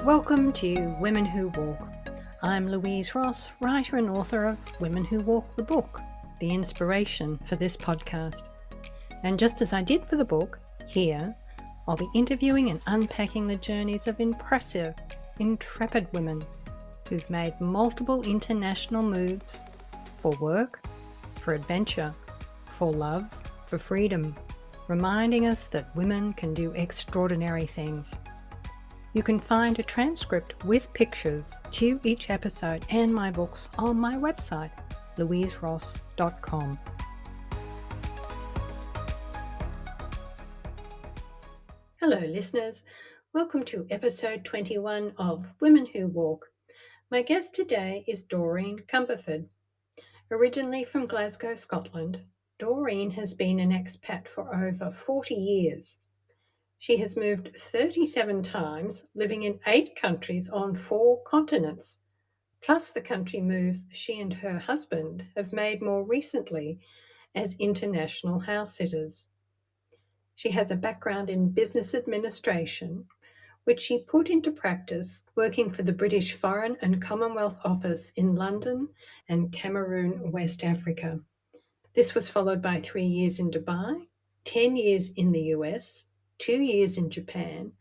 Welcome to Women Who Walk. I'm Louise Ross, writer and author of Women Who Walk the book, the inspiration for this podcast. And just as I did for the book, here I'll be interviewing and unpacking the journeys of impressive, intrepid women who've made multiple international moves for work, for adventure, for love, for freedom, reminding us that women can do extraordinary things. You can find a transcript with pictures to each episode and my books on my website, louiseross.com. Hello listeners, welcome to episode 21 of Women Who Walk. My guest today is Doreen Cumberford. Originally from Glasgow, Scotland, Doreen has been an expat for over 40 years. She has moved 37 times, living in 8 countries on 4 continents, plus the country moves she and her husband have made more recently as international house sitters. She has a background in business administration, which she put into practice working for the British Foreign and Commonwealth Office in London and Cameroon, West Africa. This was followed by 3 years in Dubai, 10 years in the US, 2 years in Japan,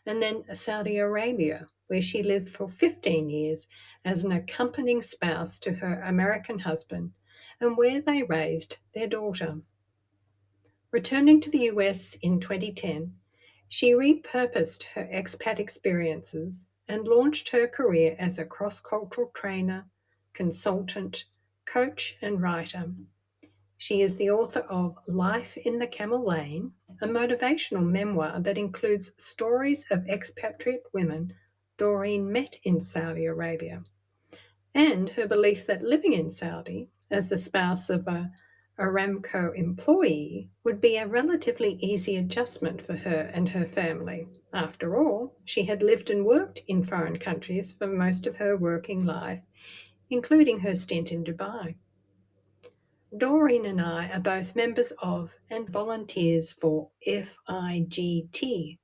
and then Saudi Arabia, where she lived for 15 years as an accompanying spouse to her American husband, and where they raised their daughter. Returning to the US in 2010, she repurposed her expat experiences and launched her career as a cross-cultural trainer, consultant, coach, and writer. She is the author of Life in the Camel Lane, a motivational memoir that includes stories of expatriate women Doreen met in Saudi Arabia, and her belief that living in Saudi as the spouse of a Aramco employee would be a relatively easy adjustment for her and her family. After all, she had lived and worked in foreign countries for most of her working life, including her stint in Dubai. Doreen and I are both members of and volunteers for FIGT.org,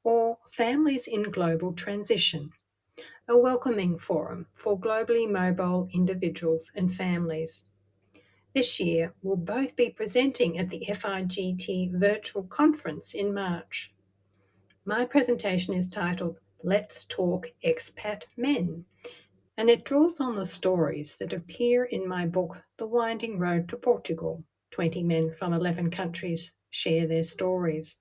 or Families in Global Transition, a welcoming forum for globally mobile individuals and families. This year, we'll both be presenting at the FIGT virtual conference in March. My presentation is titled Let's Talk Expat Men, and it draws on the stories that appear in my book, The Winding Road to Portugal. 20 men from 11 countries share their stories.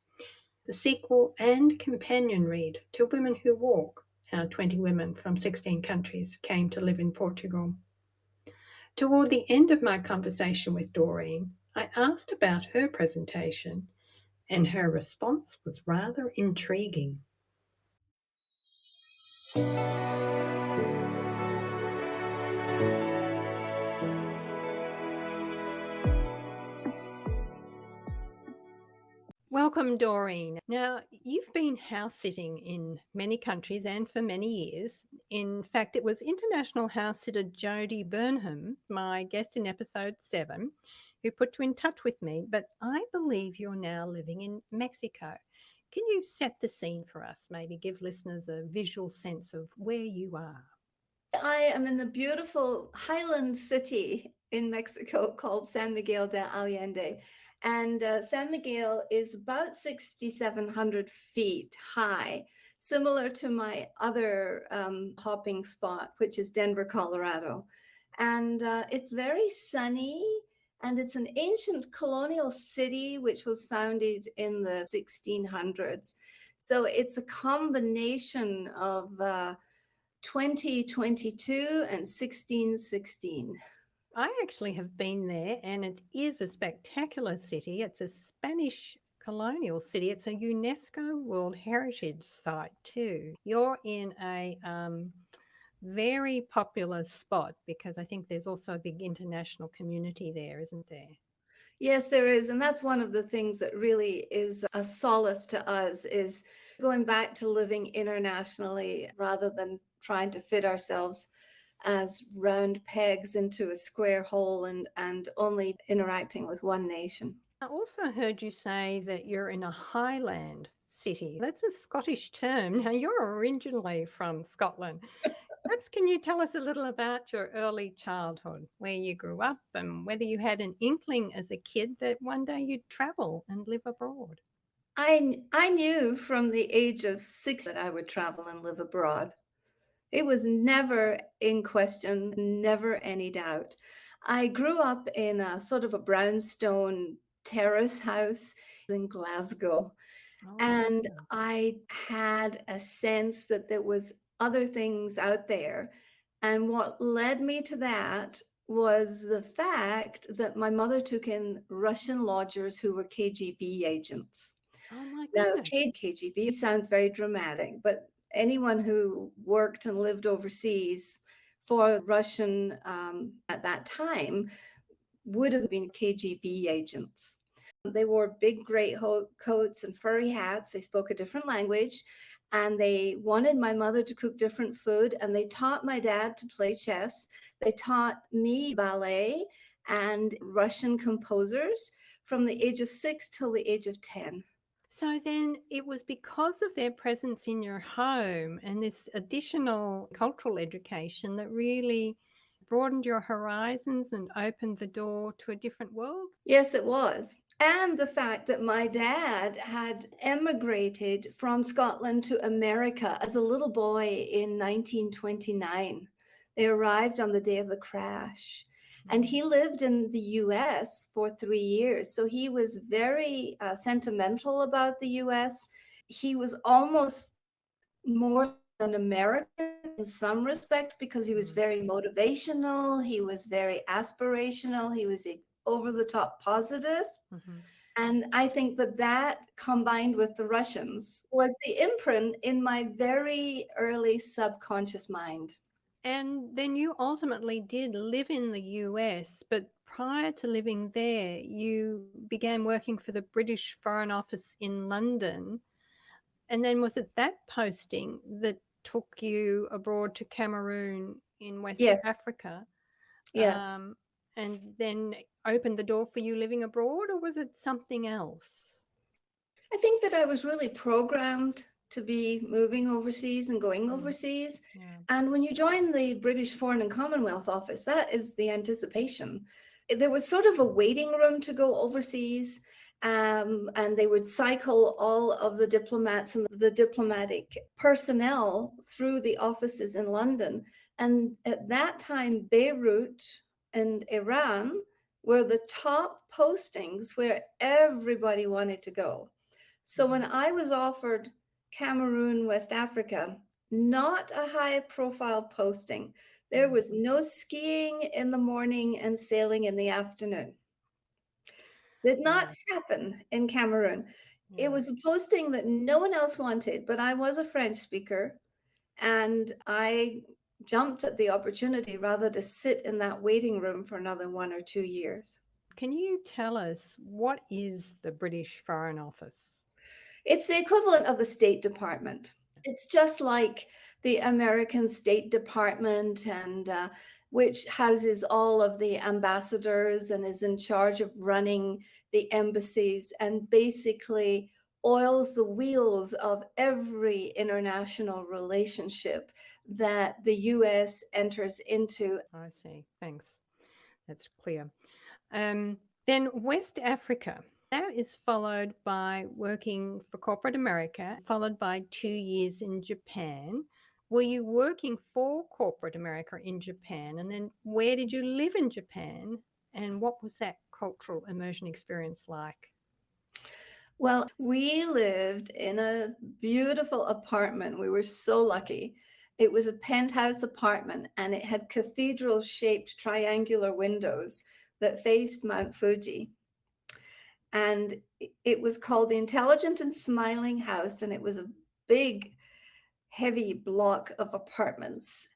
The sequel and companion read to Women Who Walk, how 20 women from 16 countries came to live in Portugal. Toward the end of my conversation with Doreen, I asked about her presentation, and her response was rather intriguing. Welcome, Doreen. Now, you've been house sitting in many countries and for many years. In fact, it was international house sitter Jodie Burnham, my guest in episode 7, who put you in touch with me, but I believe you're now living in Mexico. Can you set the scene for us, maybe give listeners a visual sense of where you are? I am in the beautiful highland city in Mexico called San Miguel de Allende. And San Miguel is about 6,700 feet high, similar to my other hopping spot, which is Denver, Colorado. And it's very sunny. And it's an ancient colonial city which was founded in the 1600s. So it's a combination of 2022 and 1616. I actually have been there, and it is a spectacular city. It's a Spanish colonial city. It's a UNESCO World Heritage Site too. You're in a very popular spot because I think there's also a big international community there, isn't there? Yes, there is. And that's one of the things that really is a solace to us is going back to living internationally rather than trying to fit ourselves as round pegs into a square hole and only interacting with one nation. I also heard you say that you're in a highland city. That's a Scottish term. Now, you're originally from Scotland. Perhaps can you tell us a little about your early childhood, where you grew up, and whether you had an inkling as a kid that one day you'd travel and live abroad? I knew from the age of 6 that I would travel and live abroad. It was never in question, never any doubt. I grew up in a sort of a brownstone terrace house in Glasgow, Oh, and lovely. I had a sense that there was other things out there. And what led me to that was the fact that my mother took in Russian lodgers who were KGB agents. Oh, my Now, goodness. KGB sounds very dramatic, but anyone who worked and lived overseas for Russian at that time would have been KGB agents. They wore big coats and furry hats. They spoke a different language, and they wanted my mother to cook different food. And they taught my dad to play chess. They taught me ballet and Russian composers from the age of 6 till the age of 10. So then it was because of their presence in your home and this additional cultural education that really broadened your horizons and opened the door to a different world? Yes, it was. And the fact that my dad had emigrated from Scotland to America as a little boy in 1929. They arrived on the day of the crash. And Mm. he lived in the US for 3 years. So he was very sentimental about the US. He was almost more an American in some respects because he was Mm. very motivational, he was very aspirational, he was over the top positive. Mhm. And I think that that combined with the Russians was the imprint in my very early subconscious mind. And then you ultimately did live in the US, but prior to living there, you began working for the British Foreign Office in London. And then was it that posting that took you abroad to Cameroon in West Yes, Africa, yes. um, and then opened the door for you living abroad, or was it something else? I think that I was really programmed to be moving overseas and going Mm, overseas. yeah. And when you join the British Foreign and Commonwealth Office, that is the anticipation. There was sort of a waiting room to go overseas. And they would cycle all of the diplomats and the diplomatic personnel through the offices in London. And at that time, Beirut and Iran were the top postings where everybody wanted to go. So when Mhm. I was offered Cameroon, West Africa, not a high profile posting, there Mm. was no skiing in the morning and sailing in the afternoon. Did not Right. happen in Cameroon. It Yeah. was a posting that no one else wanted, but I was a French speaker and I jumped at the opportunity rather to sit in that waiting room for another 1 or 2 years. Can you tell us what is the British Foreign Office? It's the equivalent of the State Department. It's just like the American State Department and which houses all of the ambassadors and is in charge of running the embassies and basically oils the wheels of every international relationship that the US enters into. I see. Thanks. That's clear. Um, then West Africa. That is followed by working for corporate America, followed by 2 years in Japan. Were you working for corporate America in Japan? And then where did you live in Japan? And what was that cultural immersion experience like? Well, we lived in a beautiful apartment. We were so lucky. It was a penthouse apartment and it had cathedral shaped triangular windows that faced Mount Fuji. And it was called the Intelligent and Smiling House. And it was a big, heavy block of apartments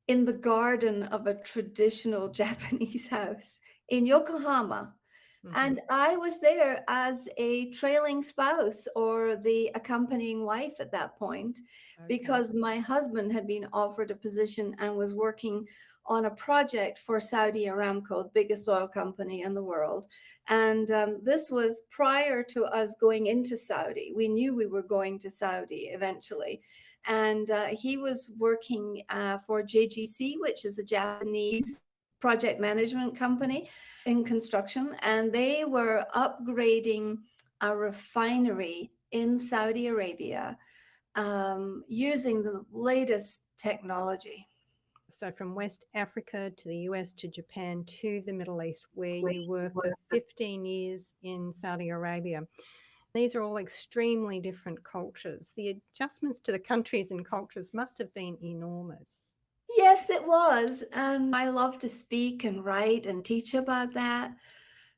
in the garden of a traditional Japanese house in Yokohama. Hmm. And I was there as a trailing spouse or the accompanying wife at that point Okay. because my husband had been offered a position and was working on a project for Saudi Aramco, the biggest oil company in the world. And this was prior to us going into Saudi. We knew we were going to Saudi eventually. And he was working for JGC, which is a Japanese project management company in construction. And they were upgrading a refinery in Saudi Arabia using the latest technology. So, from West Africa to the US to Japan to the Middle East, where you were for 15 years in Saudi Arabia. These are all extremely different cultures. The adjustments to the countries and cultures must have been enormous. Yes, it was. And I love to speak and write and teach about that.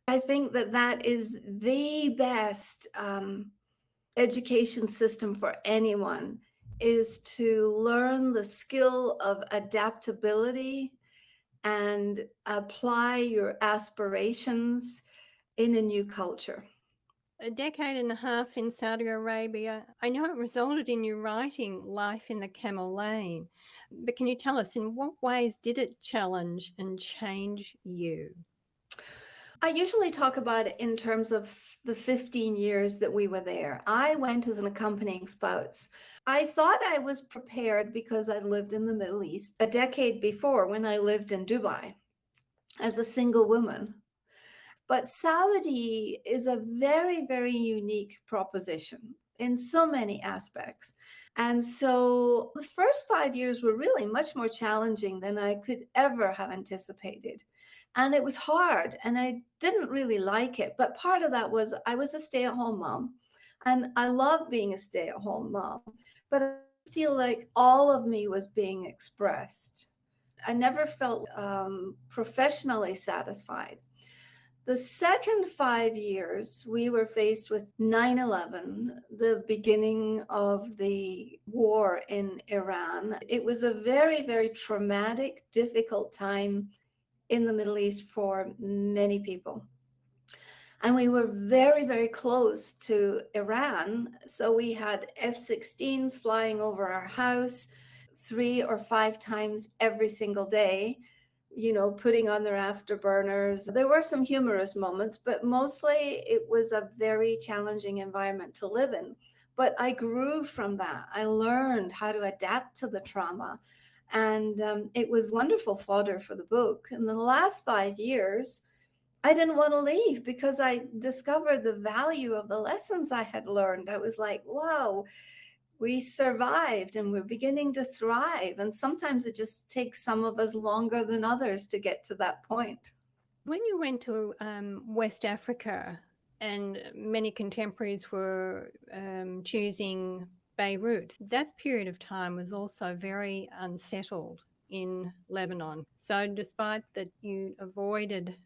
I think that that is the best education system for anyone is to learn the skill of adaptability and apply your aspirations in a new culture. A decade and a half in Saudi Arabia, I know it resulted in you writing Life in the Camel Lane, but can you tell us in what ways did it challenge and change you? I usually talk about it in terms of the 15 years that we were there. I went as an accompanying spouse. I thought I was prepared because I lived in the Middle East a decade before when I lived in Dubai as a single woman. But Saudi is a very, very unique proposition in so many aspects. And so the first 5 years were really much more challenging than I could ever have anticipated. And it was hard and I didn't really like it. But part of that was I was a stay at home mom and I love being a stay at home mom. But I feel like all of me was being expressed. I never felt professionally satisfied. The second 5 years, we were faced with 9/11, the beginning of the war in Iran. It was a very, very traumatic, difficult time in the Middle East for many people. And we were very, very close to Iran. So we had F 16s flying over our house 3 or 5 times every single day, putting on their afterburners. There were some humorous moments, but mostly it was a very challenging environment to live in. But I grew from that. I learned how to adapt to the trauma. And it was wonderful fodder for the book. In the last 5 years, I didn't want to leave because I discovered the value of the lessons I had learned. I was like, wow, we survived and we're beginning to thrive. And sometimes it just takes some of us longer than others to get to that point. When you went to West Africa, and many contemporaries were choosing Beirut, that period of time was also very unsettled in Lebanon. So, despite that you avoided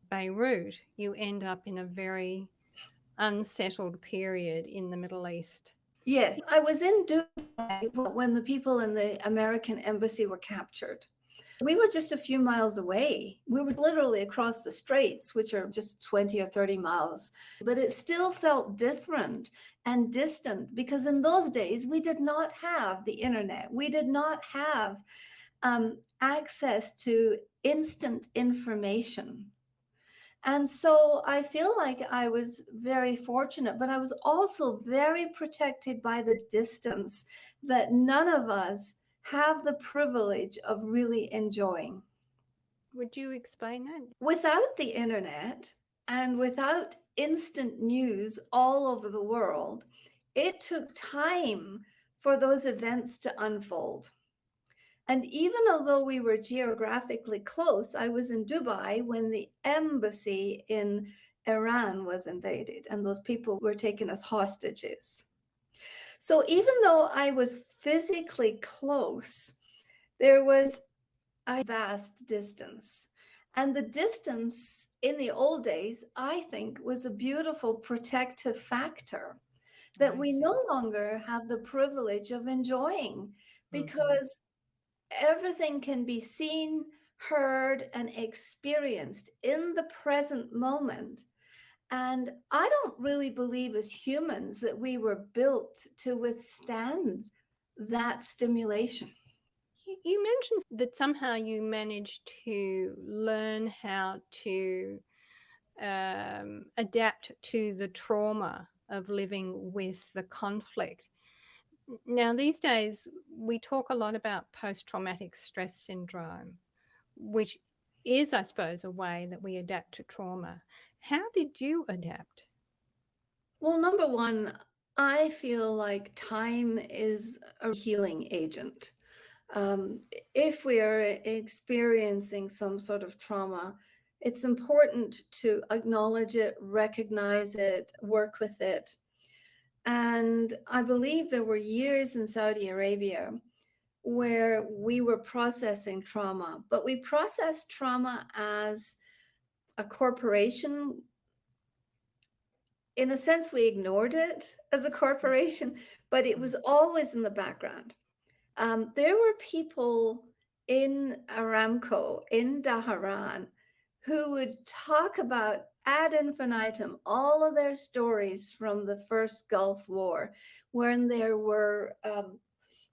Beirut, you end up in a very unsettled period in the Middle East. Yes, I was in Dubai when the people in the American embassy were captured. We were just a few miles away. We were literally across the straits, which are just 20 or 30 miles. But it still felt different and distant because in those days, we did not have the internet. We did not have access to instant information. And so I feel like I was very fortunate, but I was also very protected by the distance that none of us have the privilege of really enjoying. Would you explain that? Without the internet and without instant news all over the world, it took time for those events to unfold. And even although we were geographically close, I was in Dubai when the embassy in Iran was invaded and those people were taken as hostages. So even though I was physically close, there was a vast distance. And the distance in the old days, I think, was a beautiful protective factor that I we see. no longer have the privilege of enjoying Mhm. because everything can be seen, heard, and experienced in the present moment. And I don't really believe as humans that we were built to withstand that stimulation. You mentioned that somehow you managed to learn how to adapt to the trauma of living with the conflict. Now, these days, we talk a lot about post traumatic stress syndrome, which is, I suppose, a way that we adapt to trauma. How did you adapt? Well, number one, I feel like time is a healing agent. If we are experiencing some sort of trauma, it's important to acknowledge it, recognize it, work with it. And I believe there were years in Saudi Arabia where we were processing trauma, but we processed trauma as a corporation. In a sense, we ignored it as a corporation, but it was always in the background. There were people in Aramco, in Daharan, who would talk about ad infinitum all of their stories from the first Gulf War, when there were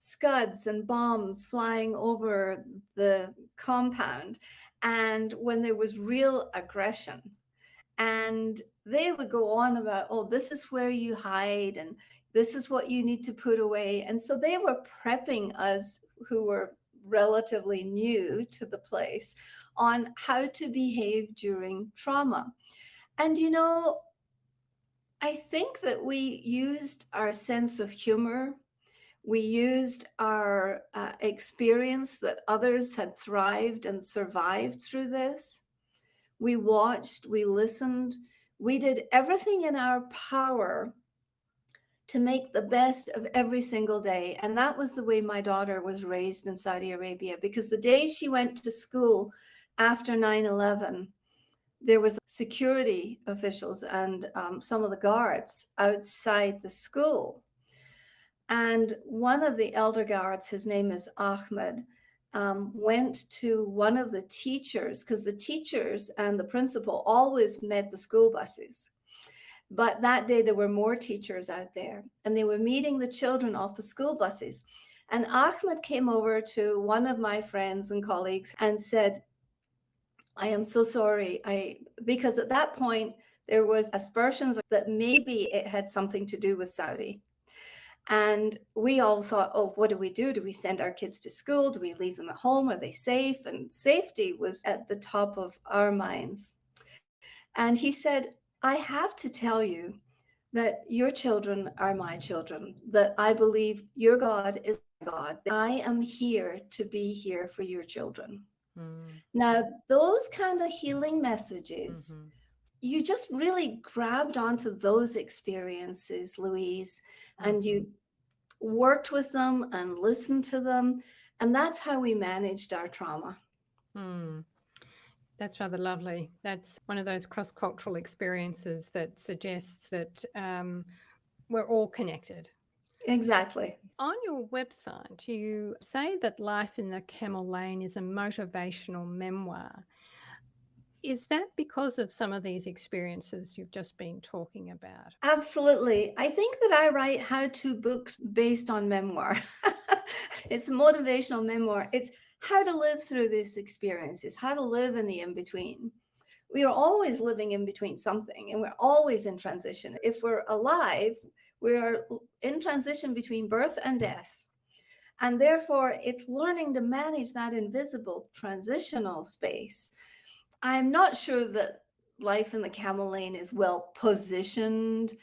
scuds and bombs flying over the compound, and when there was real aggression. And they would go on about, oh, this is where you hide, and this is what you need to put away. And so they were prepping us, who were relatively new to the place, on how to behave during trauma. And, I think that we used our sense of humor. We used our experience that others had thrived and survived through this. We watched, we listened, we did everything in our power to make the best of every single day. And that was the way my daughter was raised in Saudi Arabia, because the day she went to school after 9/11, there was security officials and some of the guards outside the school. And one of the elder guards, his name is Ahmed, went to one of the teachers, because the teachers and the principal always met the school buses. But that day there were more teachers out there, and they were meeting the children off the school buses. And Ahmed came over to one of my friends and colleagues and said, I am so sorry. Because at that point there was aspersions that maybe it had something to do with Saudi. And we all thought, oh, what do we do? Do we send our kids to school? Do we leave them at home? Are they safe? And safety was at the top of our minds. And he said, I have to tell you that your children are my children, that I believe your God is God. I am here to be here for your children. Now, those kind of healing messages, you just really grabbed onto those experiences, Louise, and you worked with them and listened to them. And that's how we managed our trauma. Mm. That's rather lovely. That's one of those cross cultural experiences that suggests that we're all connected. Exactly. On your website, you say that Life in the Camel Lane is a motivational memoir. Is that because of some of these experiences you've just been talking about? Absolutely. I think that I write how-to books based on memoir. It's a motivational memoir. It's how to live through these experiences, how to live in the in-between. We are always living in between something, and we're always in transition. If we're alive, we are in transition between birth and death. And therefore, it's learning to manage that invisible transitional space. I'm not sure that Life in the Camel Lane is well positioned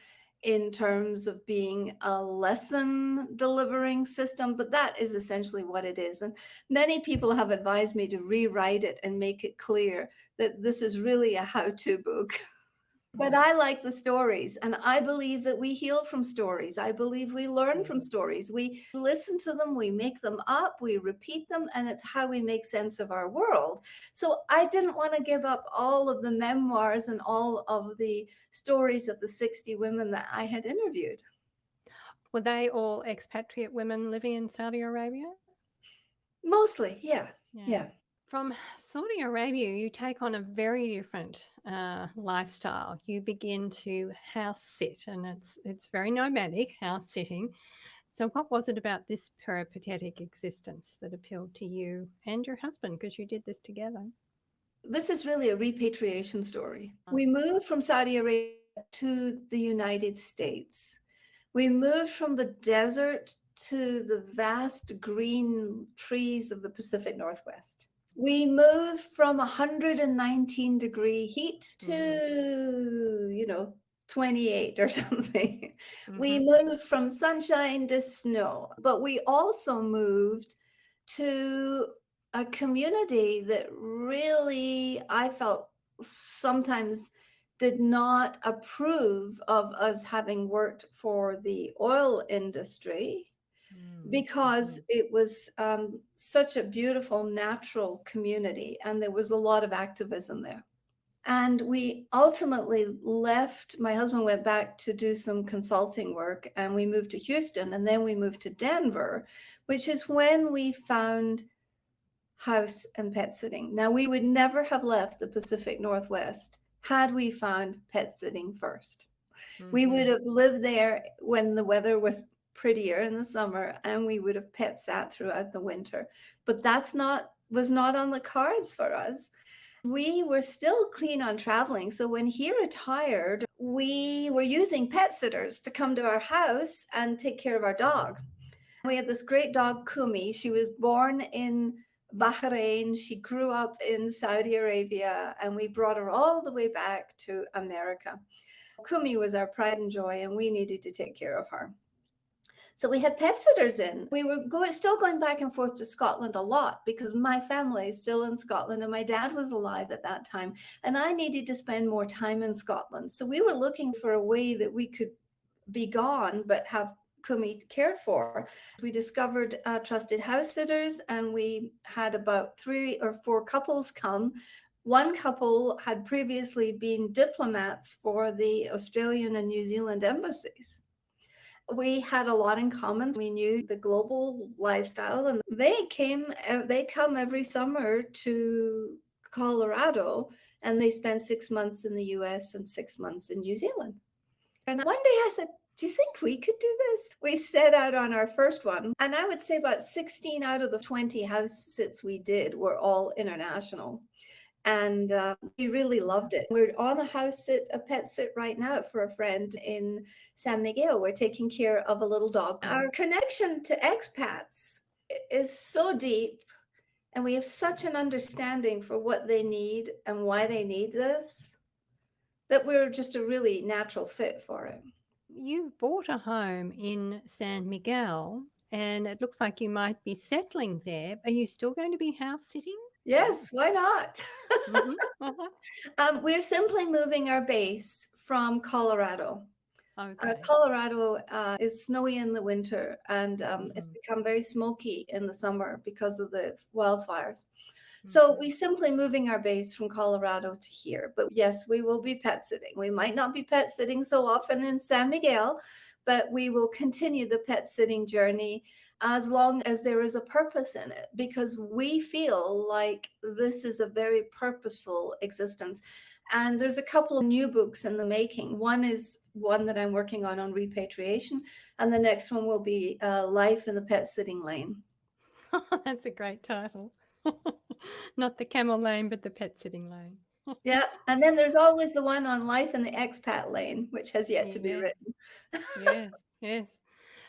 in terms of being a lesson delivering system, but that is essentially what it is. And many people have advised me to rewrite it and make it clear that this is really a how-to book. But I like the stories, and I believe that we heal from stories. I believe we learn from stories. We listen to them, we make them up, we repeat them, and it's how we make sense of our world. So I didn't want to give up all of the memoirs and all of the stories of the 60 women that I had interviewed. Were they all expatriate women living in Saudi Arabia? Mostly, yeah. Yeah. Yeah. From Saudi Arabia, you take on a very different lifestyle. You begin to house sit, and it's very nomadic house sitting. So, what was it about this peripatetic existence that appealed to you and your husband? Because you did this together. This is really a repatriation story. Oh. We moved from Saudi Arabia to the United States. We moved from the desert to the vast green trees of the Pacific Northwest. We moved from 119-degree heat Mm. to, 28 or something. We Hmm. moved from sunshine to snow, but we also moved to a community that really, I felt sometimes did not approve of us having worked for the oil industry because Mm-hmm. it was such a beautiful natural community and there was a lot of activism there. And we ultimately left. My husband went back to do some consulting work and we moved to Houston and then we moved to Denver, which is when we found house and pet sitting. Now, we would never have left the Pacific Northwest had we found pet sitting first. We would Hmm. have lived there when the weather was prettier in the summer and we would have pet sat throughout the winter. But that's not was not on the cards for us. We were still keen on traveling. So when he retired, we were using pet sitters to come to our house and take care of our dog. We had this great dog, Kumi. She was born in Bahrain. She grew up in Saudi Arabia, and we brought her all the way back to America. Kumi was our pride and joy, and we needed to take care of her. So we had pet sitters in. We were still going back and forth to Scotland a lot because my family is still in Scotland and my dad was alive at that time. And I needed to spend more time in Scotland. So we were looking for a way that we could be gone but have Kumi cared for. We discovered trusted house sitters and we had about 3 or 4 couples come. One couple had previously been diplomats for the Australian and New Zealand embassies. We had a lot in common. We knew the global lifestyle and they come every summer to Colorado and they spend 6 months in the US and 6 months in New Zealand. And one day I said, do you think we could do this? We set out on our first one. And I would say about 16 out of the 20 house sits we did were all international. And we really loved it. We're on a pet sit right now for a friend in San Miguel. We're taking care of a little dog. Our connection to expats is so deep, and we have such an understanding for what they need and why they need this that we're just a really natural fit for it. You bought a home in San Miguel, and it looks like you might be settling there. Are you still going to be house sitting? Oh. Yes, why not? Mm-hmm. Uh-huh. We're simply moving our base from Colorado. Okay. Colorado is snowy in the winter and it's Mm-hmm. become very smoky in the summer because of the wildfires. So Mm-hmm. we simply moving our base from Colorado to here. But yes, we will be pet sitting. We might not be pet sitting so often in San Miguel, but we will continue the pet sitting journey as long as there is a purpose in it, because we feel like this is a very purposeful existence. And there's a couple of new books in the making. One is one that I'm working on repatriation, and the next one will be Life in the Pet Sitting Lane. That's a great title. Not the camel lane, but the pet sitting lane. Yeah, and then there's always the one on Life in the Expat Lane, which has yet to be Yes, written. yes, yes.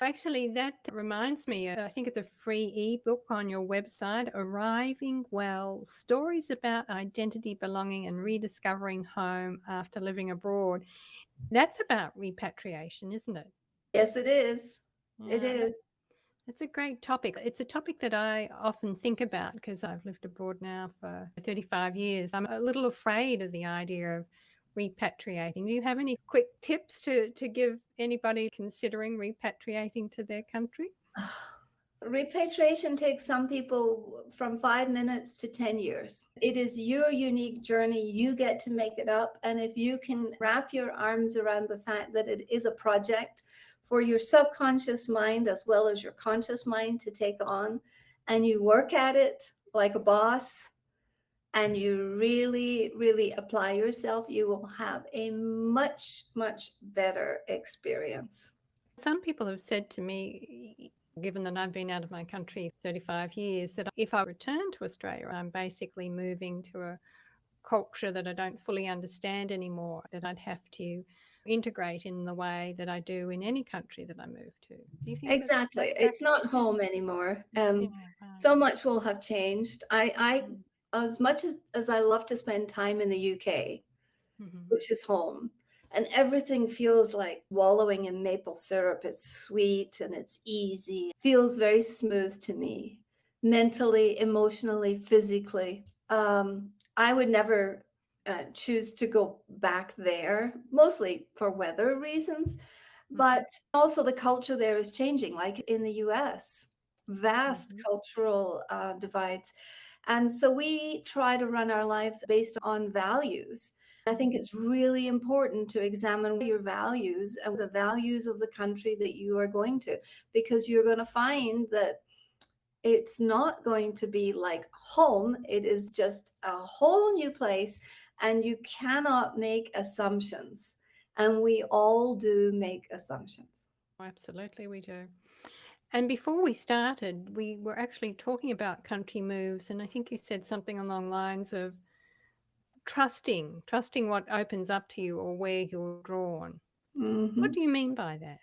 Actually, that reminds me, I think it's a free ebook on your website, Arriving Well, Stories about Identity, Belonging, and Rediscovering Home After Living Abroad. That's about repatriation, isn't it? Yes, it is. It Yeah, is. that's a great topic. It's a topic that I often think about because I've lived abroad now for 35 years. I'm a little afraid of the idea of repatriating. Do you have any quick tips to give anybody considering repatriating to their country? Repatriation takes some people from 5 minutes to 10 years. It is your unique journey. You get to make it up. And if you can wrap your arms around the fact that it is a project for your subconscious mind as well as your conscious mind to take on, and you work at it like a boss, and you really, really apply yourself, you will have a much, much better experience. Some people have said to me, given that I've been out of my country 35 years, that if I return to Australia, I'm basically moving to a culture that I don't fully understand anymore, that I'd have to integrate in the way that I do in any country that I move to. Do you think Exactly. that's It's not accurate? Yeah. home anymore. Yeah. Wow. So much will have changed. Mm. As much as I love to spend time in the UK, Mhm. which is home, and everything feels like wallowing in maple syrup. It's sweet and it's easy. Feels very smooth to me, mentally, emotionally, physically. I would never choose to go back there, mostly for weather reasons, Mhm. but also the culture there is changing, like in the US, vast Mhm. cultural divides. And so we try to run our lives based on values. I think Mhm. it's really important to examine your values and the values of the country that you are going to, because you're going to find that it's not going to be like home. It is just a whole new place, and you cannot make assumptions. And we all do make assumptions. Absolutely, we do. And before we started, we were actually talking about country moves, and I think you said something along the lines of trusting what opens up to you or where you're drawn. What Mhm. do you mean by that?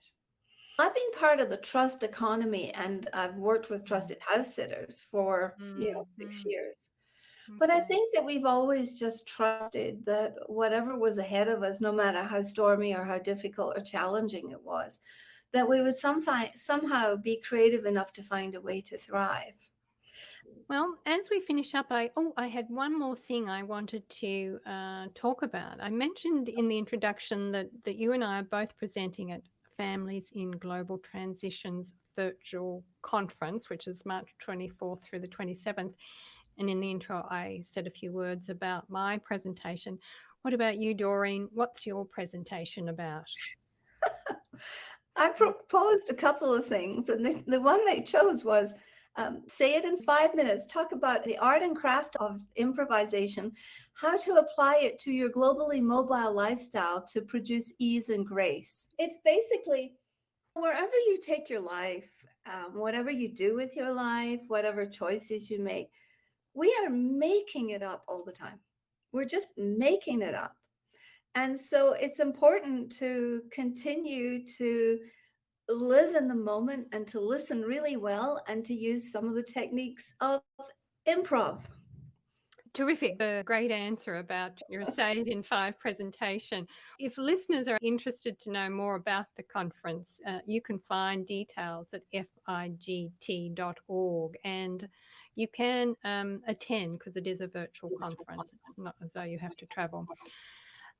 I've been part of the trust economy, and I've worked with Mm. trusted house sitters for, Mm, 6 years. But I okay. think that we've always just trusted that whatever was ahead of us, no matter how stormy or how difficult or challenging it was, that we would somehow be creative enough to find a way to thrive. Well, as we finish up, I had one more thing I wanted to talk about. I mentioned in the introduction that you and I are both presenting at Families in Global Transitions virtual conference, which is March 24th through the 27th. And in the intro, I said a few words about my presentation. What about you, Doreen? What's your presentation about? I proposed a couple of things, and the one they chose was say it in 5 minutes, talk about the art and craft of improvisation, how to apply it to your globally mobile lifestyle to produce ease and grace. It's basically wherever you take your life, whatever you do with your life, whatever choices you make, we are making it up all the time. We're just making it up. And so it's important to continue to live in the moment and to listen really well and to use some of the techniques of improv. Terrific. A great answer about your Say It in Five presentation. If listeners are interested to know more about the conference, you can find details at figt.org and you can attend because it is a virtual conference. It's not as though you have to travel.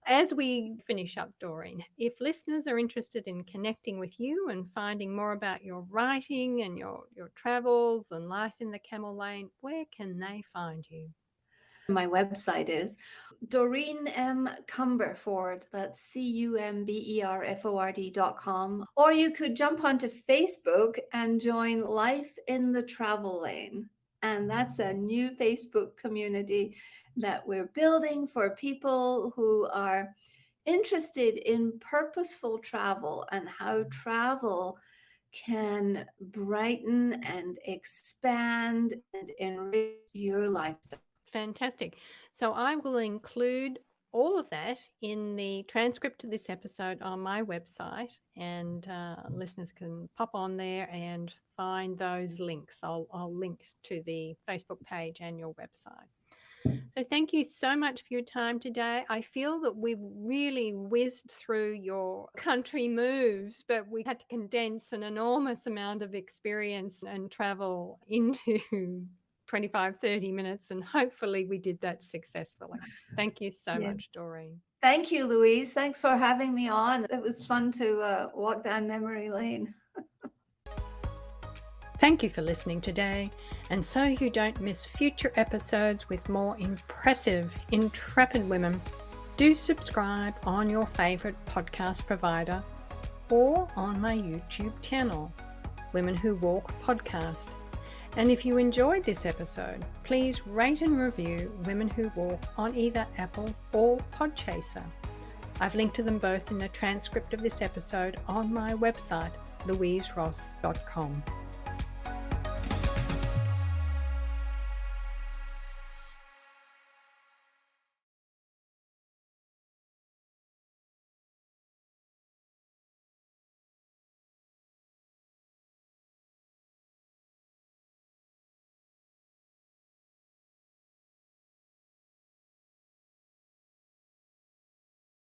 As we finish up, Doreen, if listeners are interested in connecting with you and finding more about your writing and your travels and life in the Camel Lane, where can they find you? My website is Doreen M. Cumberford. That's CUMBERFORD.com. Or you could jump onto Facebook and join Life in the Travel Lane. And that's a new Facebook community that we're building for people who are interested in purposeful travel and how travel can brighten and expand and enrich your lifestyle. Fantastic. So I will include all of that in the transcript of this episode on my website, and listeners can pop on there and find those links. I'll link to the Facebook page and your website. So thank you so much for your time today. I feel that we've really whizzed through your country moves, but we had to condense an enormous amount of experience and travel into 25, 30 minutes, and hopefully we did that successfully. Thank you so much, Yes. Doreen. Thank you, Louise. Thanks for having me on. It was fun to walk down memory lane. Thank you for listening today. And so you don't miss future episodes with more impressive, intrepid women, do subscribe on your favourite podcast provider or on my YouTube channel, Women Who Walk Podcast. And if you enjoyed this episode, please rate and review Women Who Walk on either Apple or Podchaser. I've linked to them both in the transcript of this episode on my website, louiseross.com.